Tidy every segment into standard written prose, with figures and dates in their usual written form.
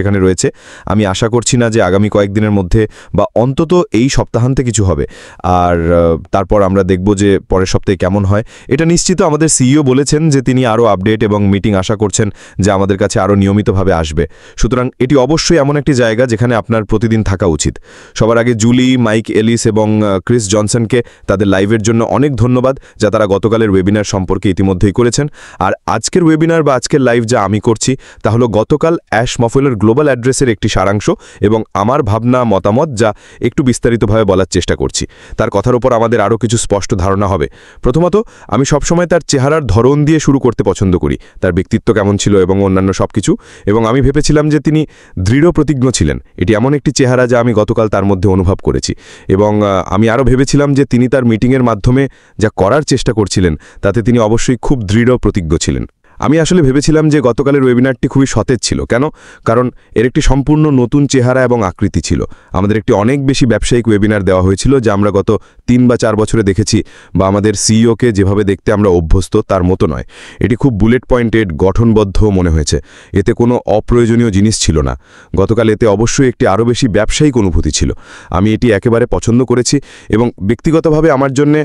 এখানে রয়েছে। আমি আশা করছি না যে আগামী কয়েকদিনের মধ্যে বা অন্তত এই সপ্তাহান্তে কিছু হবে। আর তারপর আমরা দেখব যে পরের সপ্তাহে কেমন হয়। এটা নিশ্চিত আমাদের সিইও বলেছেন যে তিনি আরও আপডেট এবং মিটিং আশা করছেন যে আমাদের কাছে আরও নিয়মিতভাবে আসবে। সুতরাং এটি অবশ্যই এমন একটি জায়গা যেখানে আপনার প্রতিদিন থাকা উচিত। সবার আগে জুলি, মাইক এলিস এবং ক্রিস জনসনকে তাদের লাইভের জন্য অনেক ধন্যবাদ, যা তারা গতকালের ওয়েবিনার সম্পর্কে ইতিমধ্যেই করেছেন। আর আজকের ওয়েবিনার বা আজকের লাইভ যা আমি করছি তা হলো গতকাল অ্যাশ মফেলের গ্লোবাল অ্যাড্রেসের একটি সারাংশ এবং আমার ভাবনা মতামত, যা একটু বিস্তারিতভাবে বলার চেষ্টা করছি। তার কথার উপর আমাদের আরও কিছু স্পষ্ট ধারণা হবে। প্রথমত, আমি সবসময় তার চেহারার ধরন দিয়ে শুরু করতে পছন্দ করি, তার ব্যক্তিত্ব কেমন ছিল এবং অন্যান্য সব কিছু। এবং আমি ভেবেছিলাম যে তিনি দৃঢ় প্রতিজ্ঞ ছিলেন। এটি এমন একটি চেহারা যা আমি গতকাল তার মধ্যে অনুভব করেছি। এবং আমি আরও ভেবেছিলাম যে তিনি তার মিটিংয়ের মাধ্যমে যা করার চেষ্টা করছিলেন তাতে তিনি অবশ্যই খুব দৃঢ় প্রতিজ্ঞ ছিলেন। আমি আসলে ভেবেছিলাম যে গতকালের ওয়েবিনারটি খুবই সতেজ ছিল। কেন? কারণ এর একটি সম্পূর্ণ নতুন চেহারা এবং আকৃতি ছিল। আমাদের একটি অনেক বেশি ব্যবসায়িক ওয়েবিনার দেওয়া হয়েছিল যা আমরা গত 3 বা 4 বছরে দেখেছি, বা আমাদের সিইওকে যেভাবে দেখতে আমরা অভ্যস্ত তার মতো নয়। এটি খুব বুলেট পয়েন্টেড, গঠনবদ্ধ মনে হয়েছে। এতে কোনো অপ্রয়োজনীয় জিনিস ছিল না। গতকাল এতে অবশ্যই একটি আরও বেশি ব্যবসায়িক অনুভূতি ছিল। আমি এটি একেবারে পছন্দ করেছি। এবং ব্যক্তিগতভাবে আমার জন্যে,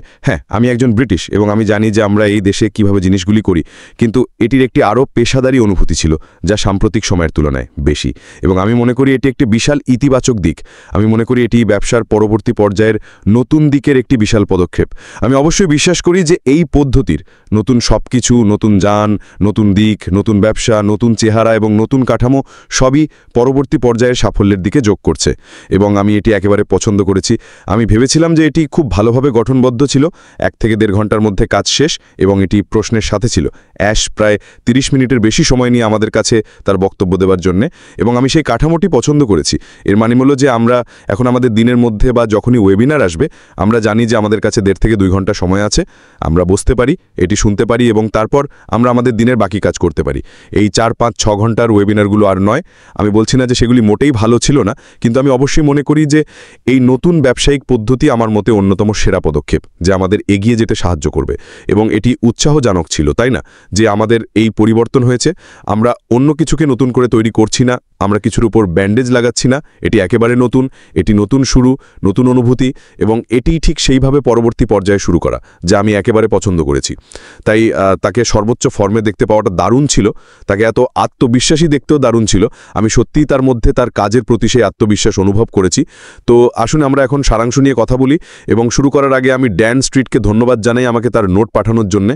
আমি একজন ব্রিটিশ এবং আমি জানি যে আমরা এই দেশে কিভাবে জিনিসগুলি করি, কিন্তু এটির একটি আরও পেশাদারী অনুভূতি ছিল যা সাম্প্রতিক সময়ের তুলনায় বেশি। এবং আমি মনে করি এটি একটি বিশাল ইতিবাচক দিক। আমি মনে করি এটি ব্যবসার পরবর্তী পর্যায়ের নতুন দিকের একটি বিশাল পদক্ষেপ। আমি অবশ্যই বিশ্বাস করি যে এই পদ্ধতির নতুন সব কিছু, নতুন যান, নতুন দিক, নতুন ব্যবসা, নতুন চেহারা এবং নতুন কাঠামো সবই পরবর্তী পর্যায়ের সাফল্যের দিকে যোগ করছে। এবং আমি এটি একেবারে পছন্দ করেছি। আমি ভেবেছিলাম যে এটি খুব ভালোভাবে গঠনবদ্ধ ছিল। 1 থেকে 1.5 ঘন্টার মধ্যে কাজ শেষ এবং এটি প্রশ্নের সাথে ছিল। অ্যাশ প্রায় 30 মিনিটের বেশি সময় নিয়ে আমাদের কাছে তার বক্তব্য দেওয়ার জন্য, এবং আমি সেই কাঠামোটি পছন্দ করেছি। এর মানে হলো যে আমরা এখন আমাদের দিনের মধ্যে বা যখনই ওয়েবিনার আসবে, আমরা জানি যে আমাদের কাছে 1.5 থেকে 2 ঘন্টা সময় আছে। আমরা বসতে পারি, এটি শুনতে পারি এবং তারপর আমরা আমাদের দিনের বাকি কাজ করতে পারি। এই 4, 5, 6 ঘন্টার ওয়েবিনারগুলো আর নয়। আমি বলছি না যে সেগুলি মোটেই ভালো ছিল না, কিন্তু আমি অবশ্যই মনে করি যে এই নতুন ব্যবসায়িক পদ্ধতি আমার মতে অন্যতম সেরা পদক্ষেপ, যা আমাদের এগিয়ে যেতে সাহায্য করবে। এবং এটি উৎসাহজনক ছিল, তাই না? যে আমাদের এই পরিবর্তন হয়েছে। আমরা অন্য কিছুকে নতুন করে তৈরি করছি না, আমরা কিছুর উপর ব্যান্ডেজ লাগাচ্ছি না। এটি একেবারে নতুন, এটি নতুন শুরু, নতুন অনুভূতি, এবং এটি ঠিক সেইভাবে পরবর্তী পর্যায়ে শুরু করা, যা আমি একেবারে পছন্দ করেছি। তাই তাকে সর্বোচ্চ ফর্মে দেখতে পাওয়াটা দারুণ ছিল। তাকে এত আত্মবিশ্বাসী দেখতেও দারুণ ছিল। আমি সত্যিই তার মধ্যে তার কাজের প্রতি সেই আত্মবিশ্বাস অনুভব করেছি। তো আসুন আমরা এখন সারাংশ নিয়ে কথা বলি। এবং শুরু করার আগে আমি ড্যান স্ট্রিটকে ধন্যবাদ জানাই আমাকে তার নোট পাঠানোর জন্য।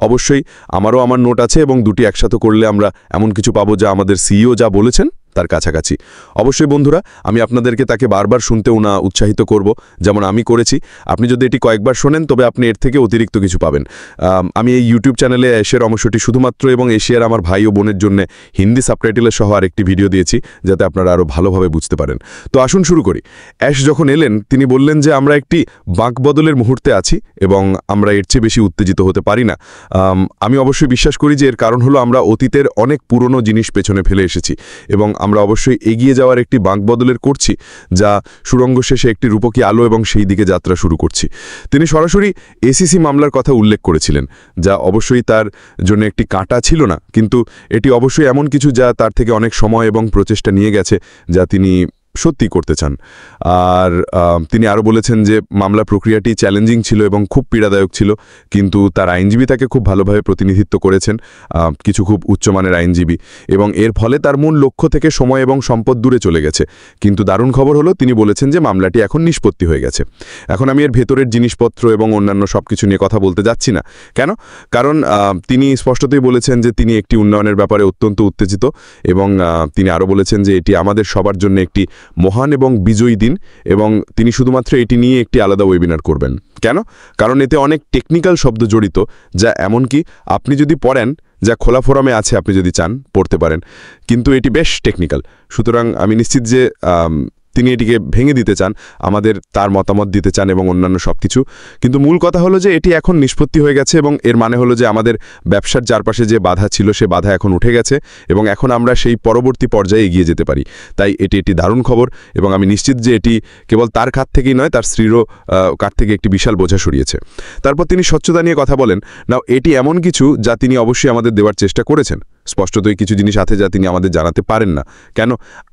অবশ্যই আমারও আমার নোট আছে এবং দুটি একসাথে করলে আমরা এমন কিছু পাবো যা আমাদের সিইও যা বলেছেন তার কাছাকাছি। অবশ্যই বন্ধুরা, আমি আপনাদেরকে তাকে বারবার শুনতেও না উৎসাহিত করব, যেমন আমি করেছি। আপনি যদি এটি কয়েকবার শোনেন তবে আপনি এর থেকে অতিরিক্ত কিছু পাবেন। আমি এই ইউটিউব চ্যানেলে এশিয়ার অংশটি শুধুমাত্র এবং এশিয়ার আমার ভাই ও বোনের জন্য হিন্দি সাবটাইটেলের সহ আরেকটি ভিডিও দিয়েছি, যাতে আপনারা আরও ভালোভাবে বুঝতে পারেন। তো আসুন শুরু করি। অ্যাশ যখন এলেন তিনি বললেন যে আমরা একটি বাঁকবদলের মুহূর্তে আছি এবং আমরা এর চেয়ে বেশি উত্তেজিত হতে পারি না। আমি অবশ্যই বিশ্বাস করি যে এর কারণ হলো আমরা অতীতের অনেক পুরনো জিনিস পেছনে ফেলে এসেছি এবং আমরা অবশ্যই এগিয়ে যাওয়ার একটি বাঁকবদলের করছি, যা সুড়ঙ্গ শেষে একটি রূপকী আলো, এবং সেই দিকে যাত্রা শুরু করছি। তিনি সরাসরি এসিসি মামলার কথা উল্লেখ করেছিলেন, যা অবশ্যই তার জন্য একটি কাঁটা ছিল না, কিন্তু এটি অবশ্যই এমন কিছু যা তার থেকে অনেক সময় এবং প্রচেষ্টা নিয়ে গেছে, যা তিনি সত্যি করতে চান। আর তিনি আরও বলেছেন যে মামলা প্রক্রিয়াটি চ্যালেঞ্জিং ছিল এবং খুব পীড়াদায়ক ছিল, কিন্তু তার আইনজীবী তাকে খুব ভালোভাবে প্রতিনিধিত্ব করেছেন, কিছু খুব উচ্চমানের আইনজীবী, এবং এর ফলে তার মূল লক্ষ্য থেকে সময় এবং সম্পদ দূরে চলে গেছে। কিন্তু দারুণ খবর হলো তিনি বলেছেন যে মামলাটি এখন নিষ্পত্তি হয়ে গেছে। এখন আমি এর ভেতরের জিনিসপত্র এবং অন্যান্য সব কিছু নিয়ে কথা বলতে যাচ্ছি না। কেন? কারণ তিনি স্পষ্টতই বলেছেন যে তিনি একটি উন্নয়নের ব্যাপারে অত্যন্ত উত্তেজিত, এবং তিনি আরও বলেছেন যে এটি আমাদের সবার জন্য একটি মহান এবং বিজয়ী দিন, এবং তিনি শুধুমাত্র এটি নিয়ে একটি আলাদা ওয়েবিনার করবেন। কেন? কারণ এতে অনেক টেকনিক্যাল শব্দ জড়িত, যা এমনকি আপনি যদি পড়েন, যা খোলা ফোরামে আছে, আপনি যদি চান পড়তে পারেন, কিন্তু এটি বেশ টেকনিক্যাল। সুতরাং আমি নিশ্চিত যে তিনি এটিকে ভেঙে দিতে চান, আমাদের তার মতামত দিতে চান এবং অন্যান্য সব কিছু। কিন্তু মূল কথা হলো যে এটি এখন নিষ্পত্তি হয়ে গেছে, এবং এর মানে হলো যে আমাদের ব্যবসার চারপাশে যে বাধা ছিল সে বাধা এখন উঠে গেছে, এবং এখন আমরা সেই পরবর্তী পর্যায়ে এগিয়ে যেতে পারি। তাই এটি দারুণ খবর, এবং আমি নিশ্চিত যে এটি কেবল তার কাছ থেকেই নয়, তার স্ত্রীরও কাছ থেকে একটি বিশাল বোঝা সরিয়েছে। তারপর তিনি স্বচ্ছতা নিয়ে কথা বলেন। নাও এটি এমন কিছু যা তিনি অবশ্যই আমাদের দেওয়ার চেষ্টা করেছেন। স্পষ্টতই কিছু জিনিস আছে যা তিনি আমাদের জানাতে পারেন না। কেন?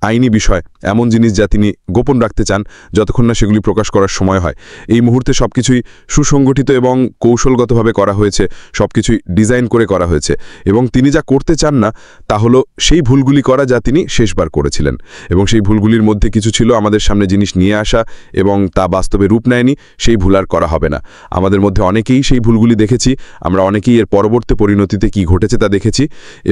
আইনি বিষয়, এমন জিনিস যা তিনি গোপন রাখতে চান যতক্ষণ না সেগুলি প্রকাশ করার সময় হয়। এই মুহূর্তে সবকিছুই সুসংগঠিত এবং কৌশলগতভাবে করা হয়েছে, সবকিছুই ডিজাইন করে করা হয়েছে, এবং তিনি যা করতে চান না তা হলো সেই ভুলগুলি করা যা তিনি শেষবার করেছিলেন। এবং সেই ভুলগুলির মধ্যে কিছু ছিল আমাদের সামনে জিনিস নিয়ে আসা এবং তা বাস্তবে রূপ নেয়নি। সেই ভুল আর করা হবে না। আমাদের মধ্যে অনেকেই সেই ভুলগুলি দেখেছি, আমরা অনেকেই এর পরবর্তী পরিণতিতে কি ঘটেছে তা দেখেছি।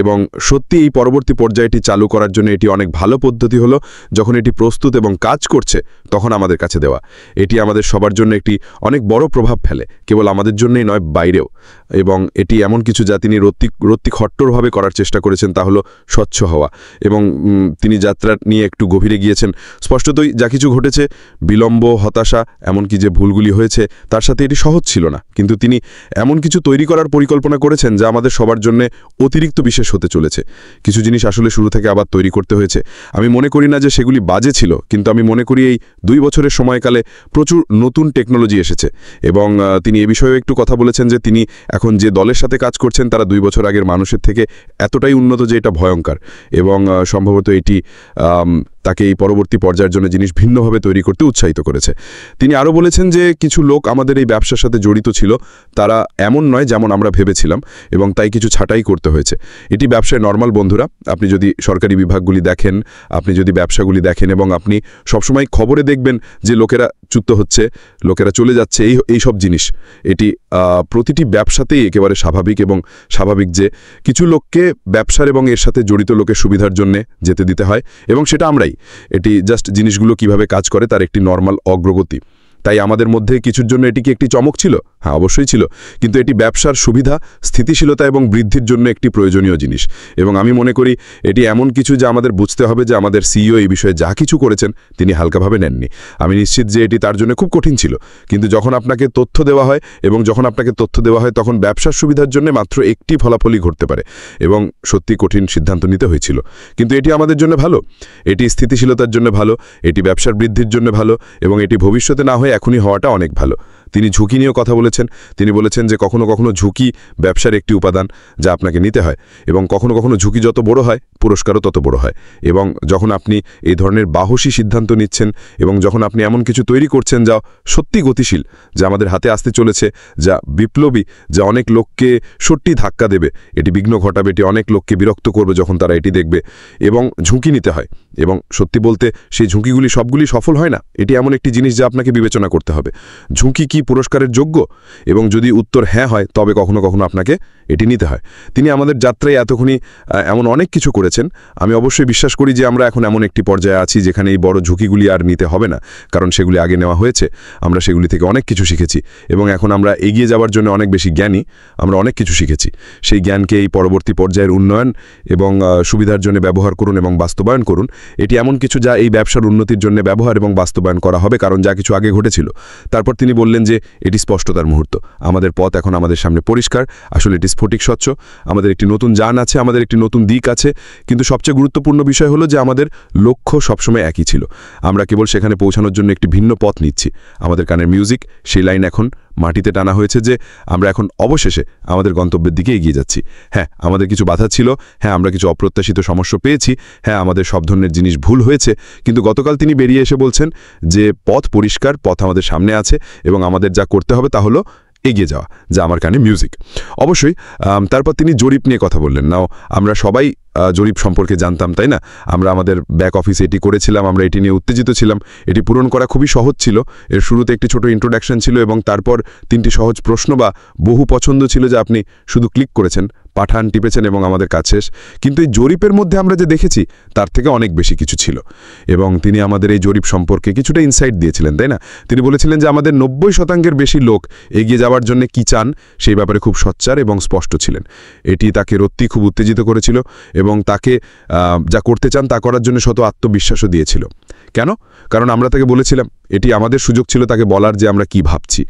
এবং সত্যি এই পরবর্তী পর্যায়টি চালু করার জন্য এটি অনেক ভালো পদ্ধতি হলো যখন এটি প্রস্তুত এবং কাজ করছে তখন আমাদের কাছে দেওয়া। এটি আমাদের সবার জন্য একটি অনেক বড় প্রভাব ফেলে, কেবল আমাদের জন্যই নয়, বাইরেও। এবং এটি এমন কিছু যা তিনি রত্তিক হট্টরভাবে করার চেষ্টা করেছেন, তা হলো স্বচ্ছ হওয়া। এবং তিনি যাত্রা নিয়ে একটু গভীরে গিয়েছেন। স্পষ্টতই যা কিছু ঘটেছে, বিলম্ব, হতাশা, এমনকি যে ভুলগুলি হয়েছে তার সাথে এটি সহজ ছিল না, কিন্তু তিনি এমন কিছু তৈরি করার পরিকল্পনা করেছেন যা আমাদের সবার জন্য অতিরিক্ত বিশেষ হতে চলেছে। কিছু জিনিস আসলে শুরু থেকে আবার তৈরি করতে হয়েছে। আমি মনে করি না যে সেগুলি বাজে ছিল, কিন্তু আমি মনে করি এই 2 বছরের সময়কালে প্রচুর নতুন টেকনোলজি এসেছে। এবং তিনি এ বিষয়েও একটু কথা বলেছেন যে তিনি এখন যে দলের সাথে কাজ করছেন তারা 2 বছর আগের মানুষের থেকে এতটাই উন্নত যে এটা ভয়ঙ্কর। এবং সম্ভবত এটি তাকে এই পরবর্তী পর্যায়ের জন্য জিনিস ভিন্নভাবে তৈরি করতে উৎসাহিত করেছে। তিনি আরও বলেছেন যে কিছু লোক আমাদের এই ব্যবসার সাথে জড়িত ছিল, তারা এমন নয় যেমন আমরা ভেবেছিলাম, এবং তাই কিছু ছাঁটাই করতে হয়েছে। এটি ব্যবসায় নরমাল বন্ধুরা। আপনি যদি সরকারি বিভাগগুলি দেখেন, আপনি যদি ব্যবসাগুলি দেখেন, এবং আপনি সবসময় খবরে দেখবেন যে লোকেরা চ্যুত হচ্ছে, লোকেরা চলে যাচ্ছে, এই সব জিনিস এটি প্রতিটি ব্যবসাতেই একেবারে স্বাভাবিক। এবং স্বাভাবিক যে কিছু লোককে ব্যবসার এবং এর সাথে জড়িত লোকের সুবিধার জন্য যেতে দিতে হয়, এবং সেটা আমরাই। এটি জাস্ট জিনিসগুলো কিভাবে কাজ করে তার একটি নরমাল অগ্রগতি। তাই আমাদের মধ্যে কিছুর জন্য এটি কি একটি চমক ছিল? হ্যাঁ, অবশ্যই ছিল। কিন্তু এটি ব্যবসার সুবিধা, স্থিতিশীলতা এবং বৃদ্ধির জন্য একটি প্রয়োজনীয় জিনিস। এবং আমি মনে করি এটি এমন কিছু যা আমাদের বুঝতে হবে যে আমাদের সিইও এই বিষয়ে যা কিছু করেছেন তিনি হালকাভাবে নেননি। আমি নিশ্চিত যে এটি তার জন্য খুব কঠিন ছিল। কিন্তু যখন আপনাকে তথ্য দেওয়া হয়, তখন ব্যবসার সুবিধার জন্য মাত্র একটি ফলাফলই ঘটতে পারে, এবং সত্যি কঠিন সিদ্ধান্ত নিতে হয়েছিল। কিন্তু এটি আমাদের জন্য ভালো, এটি স্থিতিশীলতার জন্য ভালো, এটি ব্যবসার বৃদ্ধির জন্য ভালো, এবং এটি ভবিষ্যতে না হয়ে এখনই হওয়াটা অনেক ভালো। তিনি ঝুঁকি নিয়েও কথা বলেছেন। তিনি বলেছেন যে কখনো কখনো ঝুঁকি ব্যবসার একটি উপাদান যা আপনাকে নিতে হয়, এবং কখনো কখনো ঝুঁকি যত বড় হয় পুরস্কারও তত বড় হয়। এবং যখন আপনি এই ধরনের বাহসী সিদ্ধান্ত নিচ্ছেন, এবং যখন আপনি এমন কিছু তৈরি করছেন যা সত্যি গতিশীল, যা আমাদের হাতে আসতে চলেছে, যা বিপ্লবী, যা অনেক লোককে সত্যি ধাক্কা দেবে, এটি বিঘ্ন ঘটাবে, এটি অনেক লোককে বিরক্ত করবে যখন তারা এটি দেখবে, এবং ঝুঁকি নিতে হয়। এবং সত্যি বলতে সেই ঝুঁকিগুলি সবগুলি সফল হয় না। এটি এমন একটি জিনিস যা আপনাকে বিবেচনা করতে হবে, ঝুঁকি কি পুরস্কারের যোগ্য, এবং যদি উত্তর হ্যাঁ হয় তবে কখনো কখনো আপনাকে এটি নিতে হয়। তিনি আমাদের যাত্রায় এতক্ষণই এমন অনেক কিছু করেছেন। আমি অবশ্যই বিশ্বাস করি যে আমরা এখন এমন একটি পর্যায়ে আছি যেখানে এই বড় ঝুঁকিগুলি আর নিতে হবে না, কারণ সেগুলি আগে নেওয়া হয়েছে। আমরা সেগুলি থেকে অনেক কিছু শিখেছি, এবং এখন আমরা এগিয়ে যাওয়ার জন্য অনেক বেশি জ্ঞানী। আমরা অনেক কিছু শিখেছি। সেই জ্ঞানকে এই পরবর্তী পর্যায়ের উন্নয়ন এবং সুবিধার জন্য ব্যবহার করুন এবং বাস্তবায়ন করুন। এটি এমন কিছু যা এই ব্যবসার উন্নতির জন্য ব্যবহার এবং বাস্তবায়ন করা হবে, কারণ যা কিছু আগে ঘটেছিল। তারপর তিনি বললেন যে এটি স্পষ্টতার মুহূর্ত। আমাদের পথ এখন আমাদের সামনে পরিষ্কার। আসলে এটি স্ফটিক স্বচ্ছ। আমাদের একটি নতুন যান আছে, আমাদের একটি নতুন দিক আছে। কিন্তু সবচেয়ে গুরুত্বপূর্ণ বিষয় হলো যে আমাদের লক্ষ্য সবসময় একই ছিল। আমরা কেবল সেখানে পৌঁছানোর জন্য একটি ভিন্ন পথ নিচ্ছি। আমাদের কানের মিউজিক, সেই লাইন এখন মাটিতে টানা হয়েছে যে আমরা এখন অবশেষে আমাদের গন্তব্যের দিকে এগিয়ে যাচ্ছি। হ্যাঁ, আমাদের কিছু বাধা ছিল, হ্যাঁ আমরা কিছু অপ্রত্যাশিত সমস্যা পেয়েছি, হ্যাঁ আমাদের সব ধরনের জিনিস ভুল হয়েছে, কিন্তু গতকাল তিনি বেরিয়ে এসে বলছেন যে পথ পরিষ্কার, পথ আমাদের সামনে আছে, এবং আমাদের যা করতে হবে তা হলো এগিয়ে যাওয়া, যা আমার কানে মিউজিক। অবশ্যই তারপর তিনি জরিপ নিয়ে কথা বললেন। নাও আমরা সবাই জরিপ সম্পর্কে জানতাম, তাই না? আমরা আমাদের ব্যাক অফিসে এটি করেছিলাম, আমরা এটি নিয়ে উত্তেজিত ছিলাম। এটি পূরণ করা খুবই সহজ ছিল। এর শুরুতে একটি ছোট ইন্ট্রোডাকশন ছিল, এবং তারপর 3টি সহজ প্রশ্ন বা বহু পছন্দ ছিল যা আপনি শুধু ক্লিক করেছেন, পাঠান টিপেছেন, এবং আমাদের কাজ শেষ। কিন্তু এই জরিপের মধ্যে আমরা যে দেখেছি তার থেকে অনেক বেশি কিছু ছিল, এবং তিনি আমাদের এই জরিপ সম্পর্কে কিছুটা ইনসাইট দিয়েছিলেন, তাই না? তিনি বলেছিলেন যে আমাদের 90% বেশি লোক এগিয়ে যাওয়ার জন্য কি চান সেই ব্যাপারে খুব সোচ্চার এবং স্পষ্ট ছিলেন। এটি তাকে সত্যি খুব উত্তেজিত করেছিল, এবং তাকে যা করতে চান তা করার জন্য শত আত্মবিশ্বাসও দিয়েছিল। কেন? কারণ আমরা তাকে বলেছিলাম, এটি আমাদের সুযোগ ছিল তাকে বলার যে আমরা কি ভাবছি।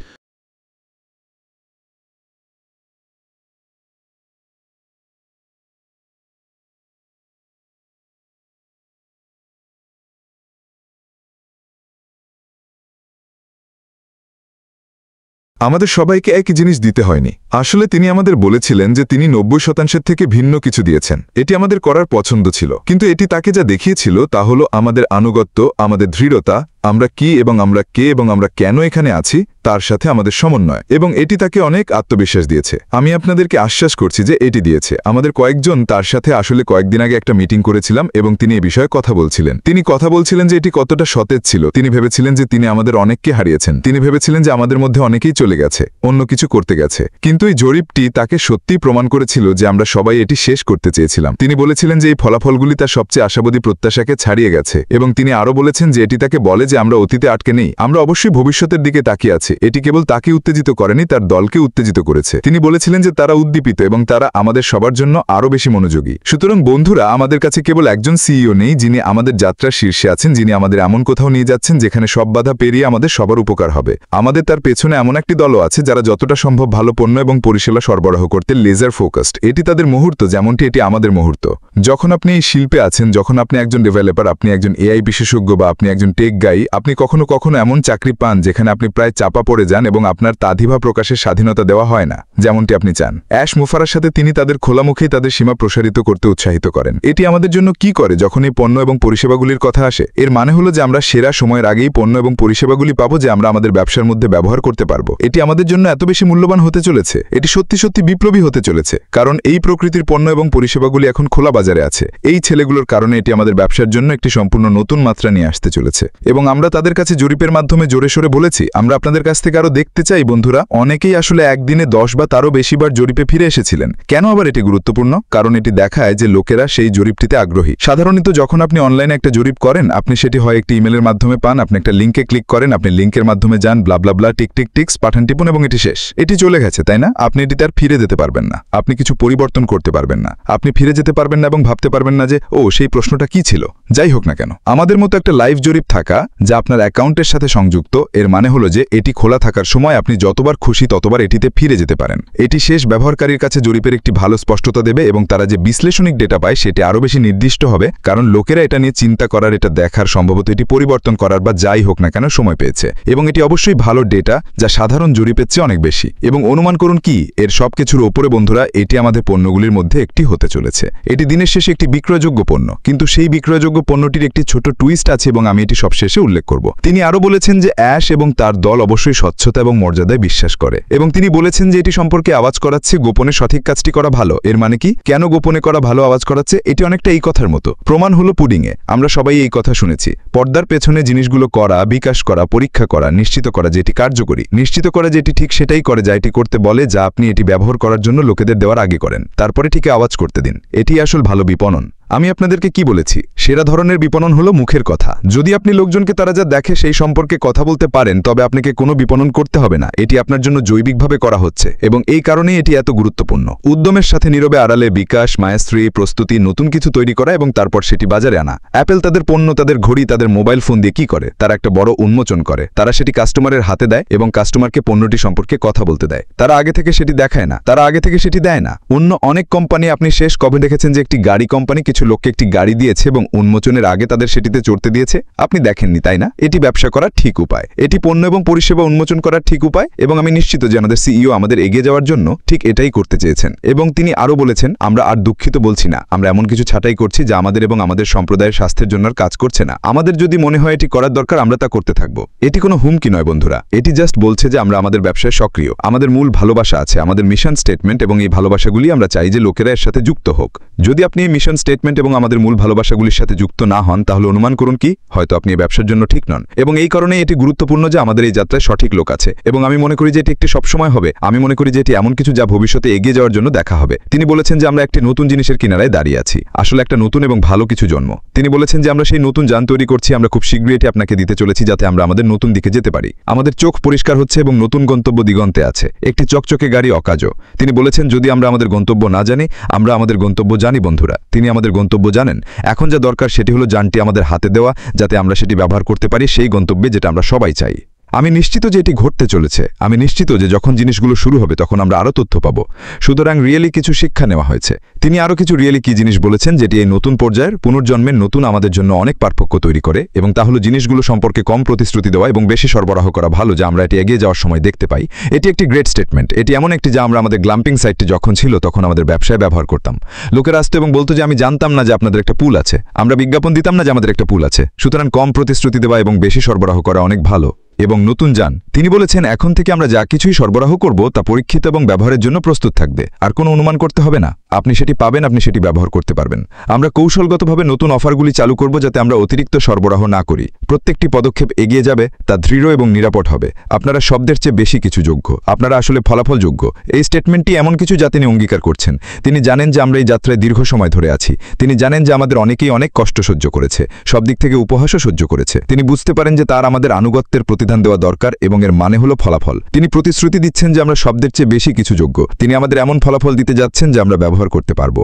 আমাদের সবাইকে একই জিনিস দিতে হয়নি। আসলে তিনি আমাদের বলেছিলেন যে তিনি 90% থেকে ভিন্ন কিছু দিয়েছেন। এটি আমাদের করার পছন্দ ছিল, কিন্তু এটি তাকে যা দেখিয়েছিল তা হলো আমাদের আনুগত্য, আমাদের দৃঢ়তা, আমরা কি এবং আমরা কে এবং আমরা কেন এখানে আছি তার সাথে আমাদের সমন্বয়, এবং এটি তাকে অনেক আত্মবিশ্বাস দিয়েছে। আমি আপনাদেরকে আশ্বাস করছি যে এটি দিয়েছে। আমাদের কয়েকজন তার সাথে আসলে কয়েকদিন আগে একটা মিটিং করেছিলাম এবং তিনি এই বিষয়ে কথা বলছিলেন। তিনি কথা বলছিলেন যে এটি কতটা সতেজ ছিল। তিনি ভেবেছিলেন যে তিনি আমাদের অনেককে হারিয়েছেন। তিনি ভেবেছিলেন যে আমাদের মধ্যে অনেকেই চলে গেছে, অন্য কিছু করতে গেছে। কিন্তু এই জরিপটি তাকে সত্যিই প্রমাণ করেছিল যে আমরা সবাই এটি শেষ করতে চেয়েছিলাম। তিনি বলেছিলেন যে এই ফলাফলগুলি তার সবচেয়ে আশাবাদী প্রত্যাশাকে ছাড়িয়ে গেছে, এবং তিনি আরও বলেছেন যে এটি তাকে বলে যে আমরা অতীতে আটকে নেই, আমরা অবশ্যই ভবিষ্যতের দিকে তাকিয়ে আছি। এটি কেবল তাকে উত্তেজিত করেনি, তার দলকে উত্তেজিত করেছে। তিনি বলেছিলেন যে তারা উদ্দীপিত এবং তারা আমাদের সবার জন্য আরও বেশি মনোযোগী। সুতরাং বন্ধুরা, আমাদের কাছে কেবল একজন সিইও নেই যিনি আমাদের যাত্রার শীর্ষে আছেন, যিনি আমাদের এমন কোথাও নিয়ে যাচ্ছেন যেখানে সব বাধা পেরিয়ে আমাদের সবার উপকার হবে। আমাদের তার পেছনে এমন একটি দলও আছে যারা যতটা সম্ভব ভালো পণ্য এবং পরিষেবা সরবরাহ করতে লেজার ফোকাসড। এটি তাদের মুহূর্ত, যেমনটি এটি আমাদের মুহূর্ত। যখন আপনি এই শিল্পে আছেন, যখন আপনি একজন ডেভেলপার, আপনি একজন এআই বিশেষজ্ঞ বা আপনি একজন টেক গাই, আপনি কখনো কখনো এমন চাকরি পান যেখানে আপনি প্রায় চাপা পড়ে যান এবং আপনার তাধিভা প্রকাশের স্বাধীনতা দেওয়া হয় না যেমনটি আপনি চান। অ্যাশ মুফারার সাথে তিনি তাদের খোলামুখেই তাদের সীমা প্রসারিত করতে উৎসাহিত করেন। এটি আমাদের জন্য কি করে যখন এই পণ্য এবং পরিষেবাগুলির কথা আসে? এর মানে হলো যে আমরা সেরা সময়ের আগেই পণ্য এবং পরিষেবাগুলি পাবো যে আমরা আমাদের ব্যবসার মধ্যে ব্যবহার করতে পারবো। এটি আমাদের জন্য এত বেশি মূল্যবান হতে চলেছে, এটি সত্যি সত্যি বিপ্লবী হতে চলেছে, কারণ এই প্রকৃতির পণ্য এবং পরিষেবাগুলি এখন খোলা বাজারে আছে। এই ছেলেগুলোর কারণে এটি আমাদের ব্যবসার জন্য একটি সম্পূর্ণ নতুন মাত্রা নিয়ে আসতে চলেছে, এবং আমরা তাদের কাছে জরিপের মাধ্যমে জোরে সোরে বলেছি আমরা আপনাদের কাছ থেকে আরও দেখতে চাই। বন্ধুরা, অনেকেই আসলে একদিনে 10 বা তারও বেশিবার জরিপে ফিরে এসেছিলেন। কেন আবার এটি গুরুত্বপূর্ণ? কারণ এটি দেখায় যে লোকেরা সেই জরিপটিতে আগ্রহী। সাধারণত যখন আপনি অনলাইনে একটা জরিপ করেন, আপনি সেটি হয় একটি ইমেলের মাধ্যমে পান, আপনি একটা লিঙ্কে ক্লিক করেন, আপনি লিঙ্কের মাধ্যমে যান, ব্লা টিক টিক টিক্স পাঠান, টিপুন এবং এটি শেষ। এটি চলে গেছে, তাই না? আপনি এটিতে আর ফিরে যেতে পারবেন না, আপনি কিছু পরিবর্তন করতে পারবেন না, আপনি ফিরে যেতে পারবেন না এবং ভাবতে পারবেন না যে ও সেই প্রশ্নটা কি ছিল। যাই হোক না কেন, আমাদের মতো একটা লাইভ জরিপ থাকা যা আপনার অ্যাকাউন্টের সাথে সংযুক্ত, এর মানে হলো যে এটি খোলা থাকার সময় আপনি যতবার খুশি ততবার এটিতে ফিরে যেতে পারেন। এটি শেষ ব্যবহারকারীর কাছে জরিপের একটি ভালো স্পষ্টতা দেবে এবং তারা যে বিশ্লেষণিক ডেটা পায় সেটি আরও বেশি নির্দিষ্ট হবে, কারণ লোকেরা এটা নিয়ে চিন্তা করার, এটা দেখার, সম্ভবত এটি পরিবর্তন করার বা যাই হোক না কেন সময় পেয়েছে। এবং এটি অবশ্যই ভালো ডেটা যা সাধারণ জরিপের চেয়ে অনেক বেশি। এবং অনুমান করুন কি, এর সবকিছুর ওপরে বন্ধুরা, এটি আমাদের পণ্যগুলির মধ্যে একটি হতে চলেছে। এটি দিনের শেষে একটি বিক্রয়যোগ্য পণ্য, কিন্তু সেই বিক্রয়যোগ্য পণ্যটির একটি ছোট টুইস্ট আছে এবং আমি এটি সবশেষে উল্লেখ করব। তিনি আরও বলেছেন যে অ্যাশ এবং তার দল অবশ্যই স্বচ্ছতা এবং মর্যাদায় বিশ্বাস করে, এবং তিনি বলেছেন যে এটি সম্পর্কে আওয়াজ করাচ্ছে গোপনে সঠিক কাজটি করা ভালো। এর মানে কি? কেন গোপনে করা ভালো আওয়াজ করাচ্ছে? এটি অনেকটা এই কথার মতো। প্রমাণ হলো পুডিংয়ে। আমরা সবাই এই কথা শুনেছি। পর্দার পেছনে জিনিসগুলো করা, বিকাশ করা, পরীক্ষা করা, নিশ্চিত করা যে এটি কার্যকরী, নিশ্চিত করা যে এটি ঠিক সেটাই করে যা এটি করতে বলে, যা আপনি এটি ব্যবহার করার জন্য লোকেদের দেওয়ার আগে করেন। তারপরে ঠিক আওয়াজ করতে দিন। এটি আসল ভালো বিপণন। আমি আপনাদেরকে কি বলেছি? সেরা ধরনের বিপণন হলো মুখের কথা। যদি আপনি লোকজনকে তারা যা দেখে সেই সম্পর্কে কথা বলতে পারেন, তবে আপনাকে কোনো বিপণন করতে হবে না। এটি আপনার জন্য জৈবিকভাবে করা হচ্ছে, এবং এই কারণেই এটি এত গুরুত্বপূর্ণ। উদ্যমের সাথে নীরবে আড়ালে বিকাশ, মায়াশ্রী, প্রস্তুতি, নতুন কিছু তৈরি করা এবং তারপর সেটি বাজারে আনা। অ্যাপেল তাদের পণ্য, তাদের ঘড়ি, তাদের মোবাইল ফোন দিয়ে কি করে? তারা একটা বড় উন্মোচন করে। তারা সেটি কাস্টমারের হাতে দেয় এবং কাস্টমারকে পণ্যটি সম্পর্কে কথা বলতে দেয়। তারা আগে থেকে সেটি দেখায় না, তারা আগে থেকে সেটি দেয় না। অন্য অনেক কোম্পানি, আপনি শেষ কবে দেখেছেন যে একটি গাড়ি কোম্পানি কিছু লোককে একটি গাড়ি দিয়েছে এবং উন্মোচনের আগে তাদের সেটিতে চড়তে দিয়েছে? আপনি দেখেননি, তাই না? এটি ব্যবসা করার ঠিক উপায়, এটি পণ্য এবং পরিষেবা উন্মোচন করার ঠিক উপায়, এবং আমি নিশ্চিত যে আমাদের সিইও আমাদের এগিয়ে যাওয়ার জন্য ঠিক এটাই করতে চেয়েছেন। এবং তিনি আরও বলেছেন, আমরা আর দুঃখিত বলছি না, আমরা এমন কিছু ছাঁটাই করছি যা আমাদের এবং আমাদের সম্প্রদায়ের স্বাস্থ্যের জন্য কাজ করছে না। আমাদের যদি মনে হয় এটি করার দরকার, আমরা তা করতে থাকব। এটি কোনো হুমকি নয় বন্ধুরা, এটি জাস্ট বলছে যে আমরা আমাদের ব্যবসায় সক্রিয়, আমাদের মূল ভালোবাসা আছে, আমাদের মিশন স্টেটমেন্ট, এবং এই ভালোবাসাগুলি আমরা চাই যে লোকেরা এর সাথে যুক্ত হোক। যদি আপনি এই মিশন স্টেটমেন্ট এবং আমাদের মূল ভালোবাসাগুলির সাথে যুক্ত না হন, তাহলে অনুমান করুন কি, হয়তো আপনি এই ব্যবসার জন্য ঠিক নন। এবং এই কারণেই এটি গুরুত্বপূর্ণ যে আমাদের এই যাত্রায় সঠিক লোক আছে, এবং আমি মনে করি যে এটি একটি সবসময় হবে। আমি মনে করি যে এটি এমন কিছু যা ভবিষ্যতে এগিয়ে যাওয়ার জন্য দেখা হবে। তিনি বলেছেন যে আমরা একটি নতুন জিনিসের কিনারায় দাঁড়িয়ে আছি, আসলে একটা নতুন এবং ভালো কিছু জন্ম। তিনি বলেছেন যে আমরা সেই নতুন যান তৈরি করছি, আমরা খুব শীঘ্রই এটি আপনাকে দিতে চলেছি যাতে আমরা আমাদের নতুন দিকে যেতে পারি। আমাদের চোখ পরিষ্কার হচ্ছে এবং নতুন গন্তব্য দিগন্তে আছে। একটি চকচকে গাড়ি অকাজও। তিনি বলেছেন যদি আমরা আমাদের গন্তব্য না জানি, আমরা আমাদের গন্তব্য জানি বন্ধুরা। তিনি আমাদের গন্তব্য জানেন। এখন যা দরকার সেটি হলো যানটি আমাদের হাতে দেওয়া, যাতে আমরা সেটি ব্যবহার করতে পারি সেই গন্তব্যে যেটা আমরা সবাই চাই। আমি নিশ্চিত যে এটি ঘটতে চলেছে। আমি নিশ্চিত যে যখন জিনিসগুলো শুরু হবে তখন আমরা আরও তথ্য পাব। সুতরাং রিয়েলি কিছু শিক্ষা নেওয়া হয়েছে। তিনি আরও কিছু রিয়েলি কি জিনিস বলেছেন যেটি এই নতুন পর্যায়ের পুনর্জন্মের নতুন আমাদের জন্য অনেক পার্থক্য তৈরি করে, এবং তা হলো জিনিসগুলো সম্পর্কে কম প্রতিশ্রুতি দেওয়া এবং বেশি সরবরাহ করা ভালো, যা আমরা এটি এগিয়ে যাওয়ার সময় দেখতে পাই। এটি একটি গ্রেট স্টেটমেন্ট। এটি এমন একটি যা আমরা আমাদের গ্লাম্পিং সাইটটি যখন ছিল তখন আমাদের ব্যবসায় ব্যবহার করতাম। লোকেরা আসতো এবং বলতো যে আমি জানতাম না যে আপনাদের একটা পুল আছে, আমরা বিজ্ঞাপন দিতাম না যে আমাদের একটা পুল আছে। সুতরাং কম প্রতিশ্রুতি দেওয়া এবং বেশি সরবরাহ করা অনেক ভালো এবং নতুন যান। তিনি বলেছেন এখন থেকে আমরা যা কিছুই সরবরাহ করব তা পরীক্ষিত এবং ব্যবহারের জন্য প্রস্তুত থাকবে, আর কোনো অনুমান করতে হবে না। আপনি সেটি পাবেন, আপনি সেটি ব্যবহার করতে পারবেন। আমরা কৌশলগতভাবে নতুন অফারগুলি চালু করব যাতে আমরা অতিরিক্ত সরবরাহ না করি। প্রত্যেকটি পদক্ষেপ এগিয়ে যাবে, তা দৃঢ় এবং নিরাপদ হবে। আপনারা শব্দের চেয়ে বেশি কিছু যোগ্য, আপনারা আসলে ফলাফল যোগ্য। এই স্টেটমেন্টটি এমন কিছু যা তিনি অঙ্গীকার করছেন। তিনি জানেন যে আমরা এই যাত্রায় দীর্ঘ সময় ধরে আছি। তিনি জানেন যে আমাদের অনেকেই অনেক কষ্ট সহ্য করেছে, সব দিক থেকে উপহাসও সহ্য করেছে। তিনি বুঝতে পারেন যে তার আমাদের আনুগত্যের প্রতিদান দেওয়া দরকার এবং এর মানে হলো ফলাফল। তিনি প্রতিশ্রুতি দিচ্ছেন যে আমরা শব্দের চেয়ে বেশি কিছু যোগ্য। তিনি আমাদের এমন ফলাফল দিতে যাচ্ছেন যে আমরা ব্যবহার করতে পারব।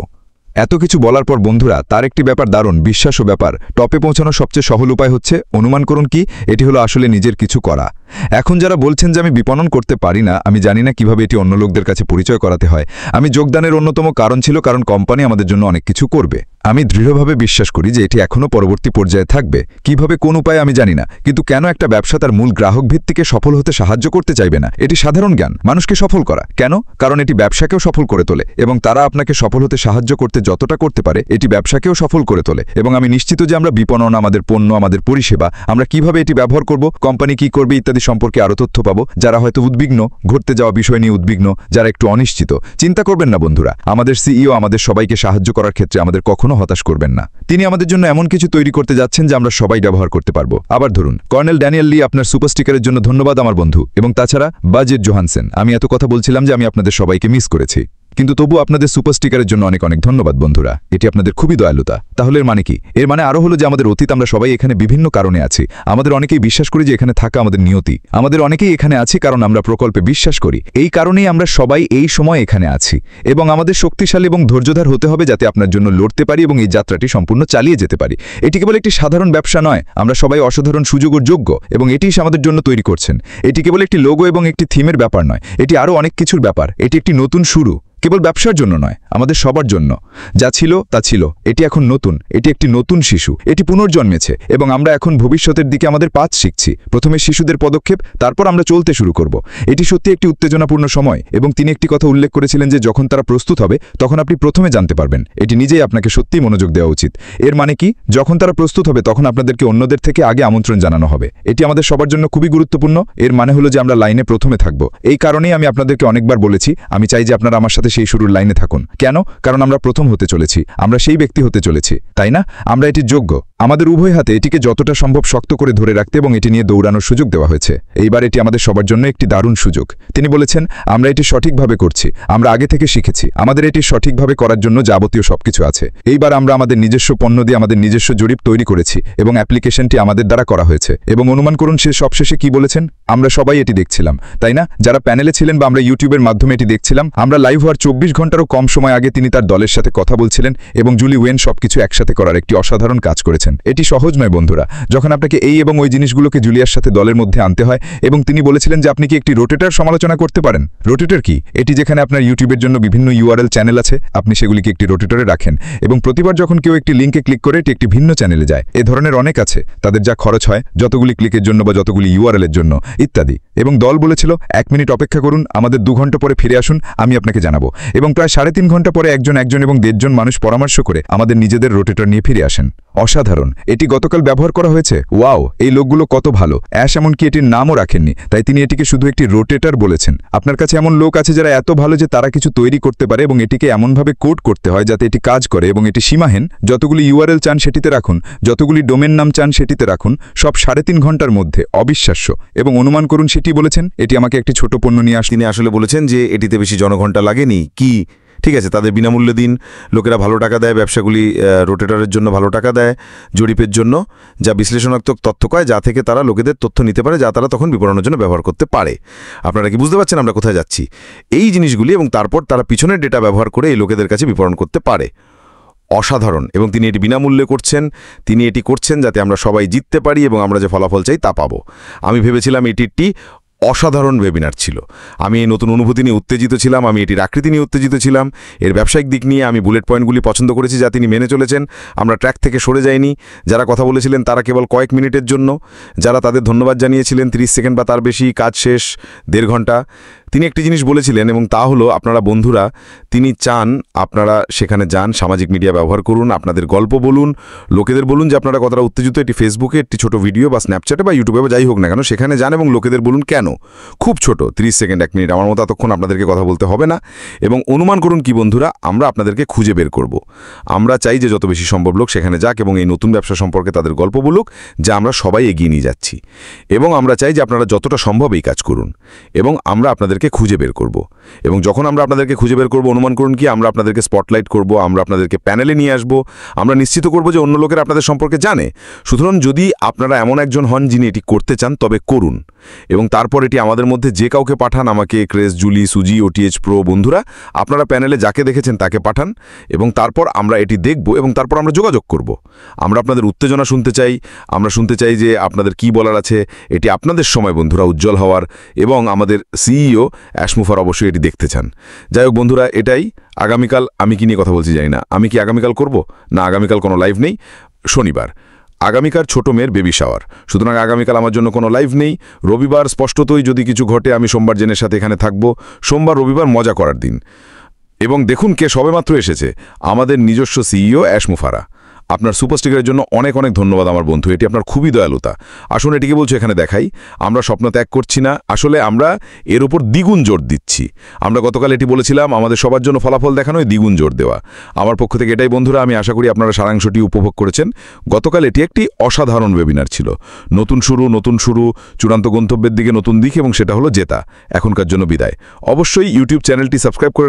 এত কিছু বলার পর বন্ধুরা, তার একটি ব্যাপার দারুণ, বিশ্বাস ও ব্যাপার। টপে পৌঁছানোর সবচেয়ে সহজ উপায় হচ্ছে, অনুমান করুন কি, এটি হলো আসলে নিজের কিছু করা। এখন যারা বলছেন যে আমি বিপণন করতে পারি না, আমি জানি না কিভাবে এটি অন্য লোকদের কাছে পরিচয় করাতে হয়, আমি যোগদানের অন্যতম কারণ ছিল কারণ কোম্পানি আমাদের জন্য অনেক কিছু করবে। আমি দৃঢ়ভাবে বিশ্বাস করি যে এটি এখনও পরবর্তী পর্যায়ে থাকবে। কিভাবে, কোন উপায়ে আমি জানি না, কিন্তু কেন একটা ব্যবসা তার মূল গ্রাহক ভিত্তিকে সফল হতে সাহায্য করতে চাইবে না? এটি সাধারণ জ্ঞান, মানুষকে সফল করা। কেন? কারণ এটি ব্যবসাকেও সফল করে তোলে, এবং তারা আপনাকে সফল হতে সাহায্য করতে যতটা করতে পারে এটি ব্যবসাকেও সফল করে তোলে। এবং আমি নিশ্চিত যে আমরা বিপণন, আমাদের পণ্য, আমাদের পরিষেবা, আমরা কিভাবে এটি ব্যবহার করব, কোম্পানি কি করবে ইত্যাদি সম্পর্কে আরও তথ্য পাবো। যারা হয়তো উদ্বিগ্ন, ঘটতে যাওয়া বিষয় নিয়ে উদ্বিগ্ন, যারা একটু অনিশ্চিত, চিন্তা করবেন না বন্ধুরা। আমাদের সিইও আমাদের সবাইকে সাহায্য করার ক্ষেত্রে আমাদের কখনো হতাশ করবেন না। তিনি আমাদের জন্য এমন কিছু তৈরি করতে যাচ্ছেন যা আমরা সবাই ব্যবহার করতে পারবো। আবার ধরুন, কর্নেল ড্যানিয়েল লি, আপনার সুপার স্টিকারের জন্য ধন্যবাদ আমার বন্ধু। এবং তাছাড়া বাজেট জোহানসেন, আমি এত কথা বলছিলাম যে আমি আপনাদের সবাইকে মিস করেছি, কিন্তু তবু আপনাদের সুপার স্টিকারের জন্য অনেক অনেক ধন্যবাদ বন্ধুরা। এটি আপনাদের খুবই দয়ালুতা। তাহলে এর মানে কি? এর মানে আরও হলো যে আমাদের অতীত, আমরা সবাই এখানে বিভিন্ন কারণে আছি। আমাদের অনেকেই বিশ্বাস করি যে এখানে থাকা আমাদের নিয়তি। আমাদের অনেকেই এখানে আছি কারণ আমরা প্রকল্পে বিশ্বাস করি। এই কারণেই আমরা সবাই এই সময় এখানে আছি, এবং আমাদের শক্তিশালী এবং ধৈর্যধার হতে হবে যাতে আপনার জন্য লড়তে পারি এবং এই যাত্রাটি সম্পূর্ণ চালিয়ে যেতে পারি। এটি কেবল একটি সাধারণ ব্যবসা নয়, আমরা সবাই অসাধারণ সুযোগ ও যোগ্য, এবং এটিই আমাদের জন্য তৈরি করছেন। এটি কেবল একটি লোগো এবং একটি থিমের ব্যাপার নয়, এটি আরও অনেক কিছুর ব্যাপার। এটি একটি নতুন শুরু, কেবল ব্যবসার জন্য নয়, আমাদের সবার জন্য। যা ছিল তা ছিল, এটি এখন নতুন। এটি একটি নতুন শিশু, এটি পুনর্জন্মেছে, এবং আমরা এখন ভবিষ্যতের দিকে আমাদের পাথ শিখছি। প্রথমে শিশুদের পদক্ষেপ, তারপর আমরা চলতে শুরু করব। এটি সত্যি একটি উত্তেজনাপূর্ণ সময়, এবং তিনি একটি কথা উল্লেখ করেছিলেন যে যখন তারা প্রস্তুত হবে তখন আপনি প্রথমে জানতে পারবেন। এটি নিজেই আপনাকে সত্যিই মনোযোগ দেওয়া উচিত। এর মানে কি? যখন তারা প্রস্তুত হবে তখন আপনাদেরকে অন্যদের থেকে আগে আমন্ত্রণ জানানো হবে। এটি আমাদের সবার জন্য খুবই গুরুত্বপূর্ণ। এর মানে হলো যে আমরা লাইনে প্রথমে থাকব। এই কারণেই আমি আপনাদেরকে অনেকবার বলেছি, আমি চাই যে আপনারা আমার সাথে সেই শুরুর লাইনে থাকুন। কেন? কারণ আমরা প্রথম হতে চলেছি, আমরা সেই ব্যক্তি হতে চলেছি, তাই না? আমরা এটির যোগ্য। আমাদের উভয় হাতে এটিকে যতটা সম্ভব শক্ত করে ধরে রাখতে এবং এটি নিয়ে দৌড়ানোর সুযোগ দেওয়া হয়েছে। এইবার এটি আমাদের সবার জন্য একটি দারুণ সুযোগ। তিনি বলেছেন আমরা এটি সঠিকভাবে করছি, আমরা আগে থেকে শিখেছি, আমাদের এটি সঠিকভাবে করার জন্য যাবতীয় সবকিছু আছে। এইবার আমরা আমাদের নিজস্ব পণ্য দিয়ে আমাদের নিজস্ব জরিপ তৈরি করেছি এবং অ্যাপ্লিকেশনটি আমাদের দ্বারা করা হয়েছে। এবং অনুমান করুন সে সবশেষে কি বলেছেন? আমরা সবাই এটি দেখছিলাম, তাই না? যারা প্যানেলে ছিলেন বা আমরা ইউটিউবের মাধ্যমে এটি দেখছিলাম। আমরা লাইভ হওয়ার 24 ঘন্টারও কম সময় আগে তিনি তার দলের সাথে কথা বলছিলেন, এবং জুলি ওয়েন সবকিছু একসাথে করার একটি অসাধারণ কাজ করেছেন। এটি সহজ নয় বন্ধুরা, যখন আপনাকে এই এবং ওই জিনিসগুলোকে জুলিয়ার সাথে দলের মধ্যে আনতে হয়। এবং তিনি বলেছিলেন যে আপনি কি একটি রোটেটার সমালোচনা করতে পারেন? রোটেটার কি? এটি যেখানে আপনার ইউটিউবের জন্য বিভিন্ন ইউআরএল চ্যানেল আছে, আপনি সেগুলিকে একটি রোটেটরে রাখেন, এবং প্রতিবার যখন কেউ একটি লিঙ্কে ক্লিক করে এটি একটি ভিন্ন চ্যানেলে যায়। এ ধরনের অনেক আছে, তাদের যা খরচ হয় যতগুলি ক্লিকের জন্য বা যতগুলি ইউআরএলের জন্য ইত্যাদি। এবং দল বলেছিল 1 মিনিট অপেক্ষা করুন, আমাদের 2 ঘন্টা পরে ফিরে আসুন, আমি আপনাকে জানাবো। এবং প্রায় 3.5 ঘন্টা পরে একজন এবং 1.5 জন মানুষ পরামর্শ করে আমাদের নিজেদের রোটেটর নিয়ে ফিরে আসেন। অসাধারণ। এটি গতকাল ব্যবহার করা হয়েছে। ওয়াও, এই লোকগুলো কত ভালো। অ্যাশ এমনকি এটির নামও রাখেননি, তাই তিনি এটিকে শুধু একটি রোটেটর বলেছেন। আপনার কাছে এমন লোক আছে যারা এত ভালো যে তারা কিছু তৈরি করতে পারে এবং এটিকে এমনভাবে কোড করতে হয় যাতে এটি কাজ করে, এবং এটি সীমাহীন। যতগুলি ইউআরএল চান সেটিতে রাখুন, যতগুলি ডোমেন নাম চান সেটিতে রাখুন, সব 3.5 ঘন্টার মধ্যে। অবিশ্বাস্য। এবং অনুমান করুন সেটি বলেছেন এটি আমাকে একটি ছোট পণ্য নিয়ে আসতে। তিনি আসলে বলেছেন যে এটিতে বেশি জনঘণ্টা লাগেনি। কি ঠিক আছে, তাদের বিনামূল্যে দিন, লোকেরা ভালো টাকা দেয়, ব্যবসাগুলি রোটেটরের জন্য ভালো টাকা দেয়, জরিপের জন্য, যা বিশ্লেষণাত্মক তথ্য কয়, যা থেকে তারা লোকেদের তথ্য নিতে পারে, যা তারা তখন বিপণনের জন্য ব্যবহার করতে পারে। আপনারা কি বুঝতে পারছেন আমরা কোথায় যাচ্ছি? এই জিনিসগুলি, এবং তারপর তারা পিছনের ডেটা ব্যবহার করে এই লোকেদের কাছে বিপণন করতে পারে। অসাধারণ এবং তিনি এটি বিনামূল্যে করছেন। তিনি এটি করছেন যাতে আমরা সবাই জিততে পারি এবং আমরা যে ফলাফল চাই তা পাবো। আমি ভেবেছিলাম এটি একটি অসাধারণ ওয়েবিনার ছিল। আমি এই নতুন অনুভূতি নিয়ে উত্তেজিত ছিলাম, আমি এটির আকৃতি নিয়ে উত্তেজিত ছিলাম, এর ব্যবসায়িক দিক নিয়ে আমি বুলেট পয়েন্টগুলি পছন্দ করেছি যা তিনি মেনে চলেছেন। আমরা ট্র্যাক থেকে সরে যাইনি। যারা কথা বলেছিলেন তারা কেবল কয়েক মিনিটের জন্য, যারা তাদের ধন্যবাদ জানিয়েছিলেন 30 সেকেন্ড বা তার বেশি, কাজ শেষ 1.5 ঘন্টা। তিনি একটি জিনিস বলেছিলেন এবং তা হলো, আপনারা বন্ধুরা, তিনি চান আপনারা সেখানে যান, সামাজিক মিডিয়া ব্যবহার করুন, আপনাদের গল্প বলুন, লোকেদের বলুন যে আপনারা কতটা উত্তেজিত। এটি ফেসবুকে একটি ছোট ভিডিও বা স্ন্যাপচ্যাটে বা ইউটিউবে বা যাই হোক না কেন, সেখানে যান এবং লোকেদের বলুন কেন। খুব ছোট, 30 সেকেন্ড 1 মিনিট, আমার মতো এতক্ষণ আপনাদেরকে কথা বলতে হবে না। এবং অনুমান করুন কি বন্ধুরা, আমরা আপনাদেরকে খুঁজে বের করব। আমরা চাই যে যত বেশি সম্ভব লোক সেখানে যাক এবং এই নতুন ব্যবসা সম্পর্কে তাদের গল্প বলুক, যা আমরা সবাই এগিয়ে নিয়ে যাচ্ছি। এবং আমরা চাই যে আপনারা যতটা সম্ভব এই কাজ করুন এবং আমরা আপনাদেরকে খুঁজে বের করব। এবং যখন আমরা আপনাদেরকে খুঁজে বের করব, অনুমান করুন কি, আমরা আপনাদেরকে স্পটলাইট করব, আমরা আপনাদেরকে প্যানেলে নিয়ে আসব, আমরা নিশ্চিত করব যে অন্য লোকেরা আপনাদের সম্পর্কে জানে। সুতরাং যদি আপনারা এমন একজন হন যিনি এটি করতে চান, তবে করুন এবং তারপর এটি আমাদের মধ্যে যে কাউকে পাঠান, আমাকে, ক্রেস, জুলি, সুজি, ওটিএইচ প্রো বন্ধুরা, আপনারা প্যানেলে যাকে দেখেছেন তাকে পাঠান এবং তারপর আমরা এটি দেখব এবং তারপর আমরা যোগাযোগ করব। আমরা আপনাদের উত্তেজনা শুনতে চাই, আমরা শুনতে চাই যে আপনাদের কি বলার আছে। এটি আপনাদের সময় বন্ধুরা উজ্জ্বল হওয়ার, এবং আমাদের সিইও অ্যাশ মুফার অবশ্যই এটি দেখতে চান। যাই হোক বন্ধুরা, এটাই। আগামীকাল আমি কি নিয়ে কথা বলছি জানি না, আমি কি আগামীকাল করব না, আগামীকাল কোনো লাইভ নেই। শনিবার আগামীকাল ছোট মেয়ের বেবি শাওয়ার, সুতরাং আগামীকাল আমার জন্য কোনো লাইভ নেই। রবিবার স্পষ্টতই যদি কিছু ঘটে আমি সোমবার জেনের সাথে এখানে থাকব। সোমবার রবিবার মজা করার দিন। এবং দেখুন কে সবেমাত্র এসেছে, আমাদের নিজস্ব সিইও অ্যাশ মুফারা। আপনার সুপারস্টিকারের জন্য অনেক অনেক ধন্যবাদ আমার বন্ধু, এটি আপনার খুবই দয়ালুতা। আসুন এটিকে বলছো এখানে দেখাই, আমরা স্বপ্ন ত্যাগ করছি না, আসলে আমরা এর উপর দ্বিগুণ জোর দিচ্ছি। আমরা গতকাল এটি বলেছিলাম, আমাদের সবার জন্য ফলাফল দেখানোয় দ্বিগুণ জোর দেওয়া। আমার পক্ষ থেকে এটাই বন্ধুরা, আমি আশা করি আপনারা সারাংশটি উপভোগ করেছেন। গতকাল এটি একটি অসাধারণ ওয়েবিনার ছিল। নতুন শুরু, চূড়ান্ত গন্তব্যের দিকে নতুন দিক, এবং সেটা হলো জেতা। এখনকার জন্য বিদায়। অবশ্যই ইউটিউব চ্যানেলটি সাবস্ক্রাইব করে